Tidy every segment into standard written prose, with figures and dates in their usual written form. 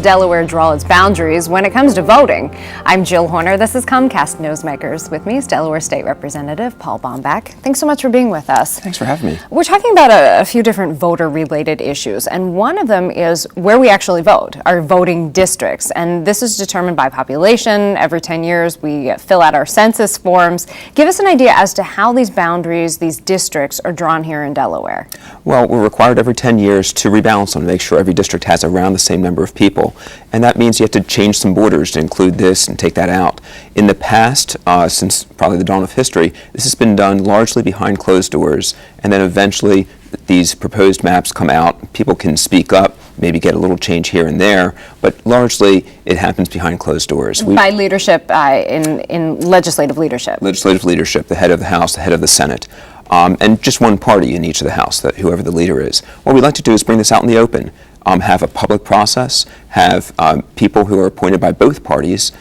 does Delaware draw its boundaries when it comes to voting? I'm Jill Horner. This is Comcast Newsmakers. With me is Delaware State Representative Paul Baumbach. Thanks so much for being with us. Thanks for having me. We're talking about a few different voter-related issues, and one of them is where we actually vote, our voting districts. And this is determined by population. Every 10 years, we fill out our census forms. Give us an idea as to how these boundaries, these districts, are drawn here in Delaware. Well, we're required every 10 years to rebalance them, to make sure every district has around the same number of people. And that means you have to change some borders to include this and take that out. In the past, since probably the dawn of history, this has been done largely behind closed doors. And then eventually, these proposed maps come out. People can speak up, maybe get a little change here and there, but largely it happens behind closed doors. By leadership, in legislative leadership. Legislative leadership, the head of the House, the head of the Senate. And just one party in each of the House, whoever the leader is. What we'd like to do is bring this out in the open, have a public process, have people who are appointed by both parties,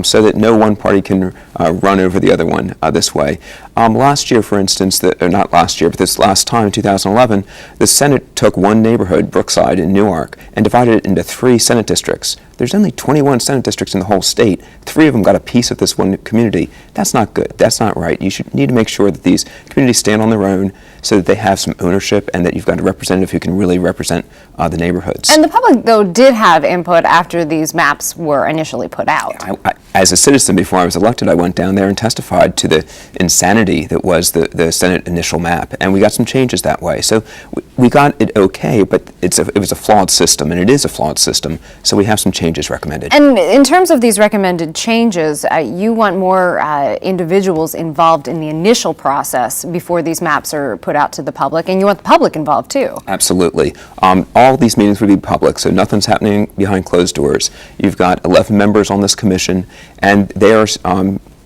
so that no one party can run over the other one this way. Last year, for instance, or not last year, but this last time, 2011, the Senate took one neighborhood, Brookside in Newark, and divided it into 3 Senate districts. There's only 21 Senate districts in the whole state. 3 of them got a piece of this one community. That's not good. That's not right. You should need to make sure that these communities stand on their own so that they have some ownership and that you've got a representative who can really represent the neighborhoods. And the public, though, did have input after these maps were initially put out. As a citizen, before I was elected, I went down there and testified to the insanity that was the Senate initial map, and we got some changes that way. So we got it okay, but it was a flawed system, and it is a flawed system, so we have some changes recommended. And in terms of these recommended changes, you want more individuals involved in the initial process before these maps are put out to the public, and you want the public involved too. Absolutely. All these meetings would be public, so nothing's happening behind closed doors. You've got 11 members on this commission, and they are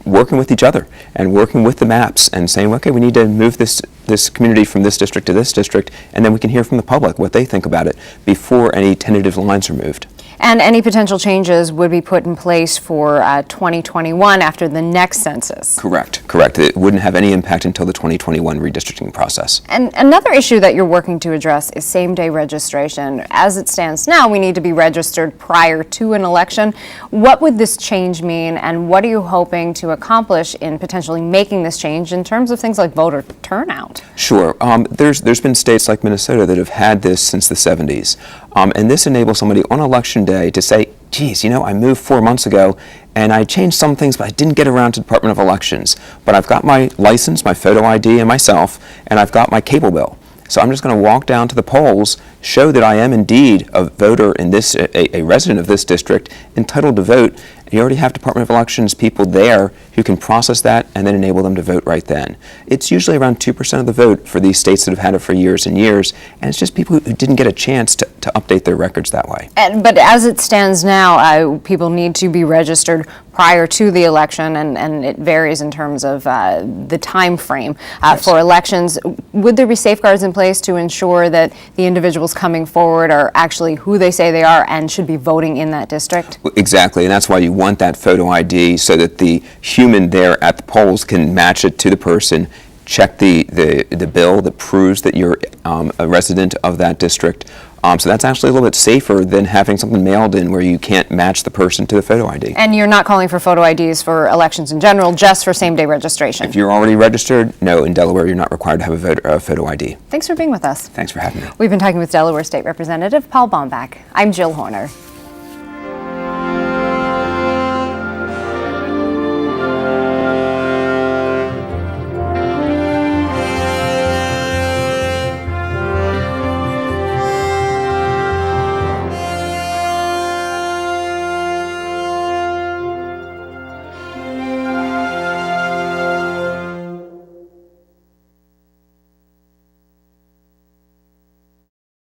working with each other and working with the maps and saying, okay, we need to move this community from this district to this district, and then we can hear from the public what they think about it before any tentative lines are moved. And any potential changes would be put in place for 2021 after the next census. Correct. It wouldn't have any impact until the 2021 redistricting process. And another issue that you're working to address is same-day registration. As it stands now, we need to be registered prior to an election. What would this change mean, and what are you hoping to accomplish in potentially making this change in terms of things like voter turnout? Sure. There's been states like Minnesota that have had this since the 70s. And this enables somebody on election day to say, geez, I moved 4 months ago and I changed some things, but I didn't get around to the Department of Elections. But I've got my license, my photo ID, and myself, and I've got my cable bill. So I'm just going to walk down to the polls, show that I am indeed a voter in this, a resident of this district, entitled to vote. You already have Department of Elections people there who can process that and then enable them to vote right then. It's usually around 2% of the vote for these states that have had it for years and years, and it's just people who didn't get a chance to update their records that way. But as it stands now, people need to be registered prior to the election, and it varies in terms of the time frame yes. for elections. Would there be safeguards in place to ensure that the individuals coming forward are actually who they say they are and should be voting in that district? Exactly, and that's why you want that photo ID so that the human there at the polls can match it to the person, check the bill that proves that you're a resident of that district. So that's actually a little bit safer than having something mailed in where you can't match the person to the photo ID. And you're not calling for photo IDs for elections in general, just for same-day registration? If you're already registered, no, in Delaware you're not required to have a photo ID. Thanks for being with us. Thanks for having me. We've been talking with Delaware State Representative Paul Baumbach. I'm Jill Horner.